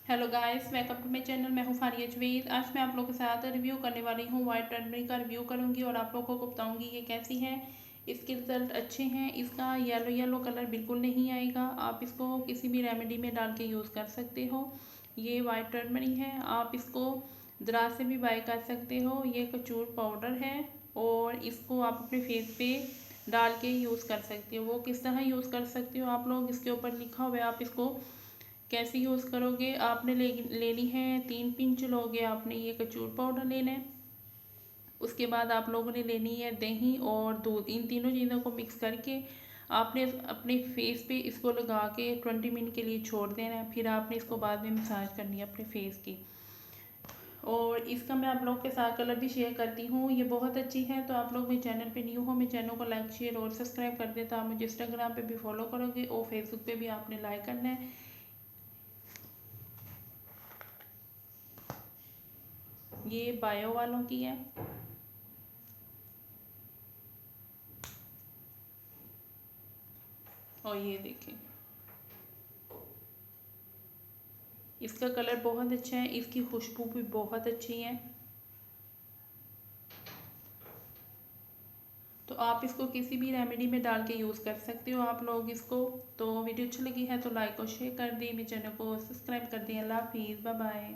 Hello guys, welcome to my channel. मैं हूं फारिया जवेद। आज मैं आप लोगों के साथ रिव्यू करने वाली हूं वाइट टर्मरिक का रिव्यू करूंगी और आप लोगों को बताऊंगी ये कैसी है। इसके रिजल्ट अच्छे हैं। इसका येलो येलो कलर बिल्कुल नहीं आएगा। आप इसको किसी भी रेमेडी में डाल के यूज़ कर सकते हो। ये वाइट टर्मरिक है। आप इसको दराज से भी बाय कर सकते हो। ये कचूर पाउडर है और इसको आप अपने फेस पे डाल के यूज़ कर सकते हो। वो किस तरह यूज़ कर सकते हो आप लोग, इसके ऊपर लिखा हुआ है। आप इसको कैसे यूज़ करोगे, आपने लेनी है 3 पिंच लोगे आपने ये कचूर पाउडर लेना है। उसके बाद आप लोगों ने लेनी है दही और दूध। इन तीनों चीज़ों को मिक्स करके आपने अपने फेस पे इसको लगा के 20 मिनट के लिए छोड़ देना है। फिर आपने इसको बाद में मसाज करनी है अपने फेस की। और इसका मैं आप लोग के साथ कलर भी शेयर करती हूँ। ये बहुत अच्छी है। तो आप लोग मेरे चैनल पे न्यू हो, मेरे चैनल को लाइक शेयर और सब्सक्राइब कर दे। तो आप मुझे इंस्टाग्राम पे भी फॉलो करोगे और फेसबुक पे भी आपने लाइक करना है। ये बायो वालों की है। और ये देखें, इसका कलर बहुत अच्छा है। इसकी खुशबू भी बहुत अच्छी है। तो आप इसको किसी भी रेमेडी में डाल के यूज़ कर सकते हो आप लोग इसको। तो वीडियो अच्छी लगी है तो लाइक और शेयर कर दें, मेरे चैनल को सब्सक्राइब कर दें। अल्लाह हाफिज़, बाय बाय।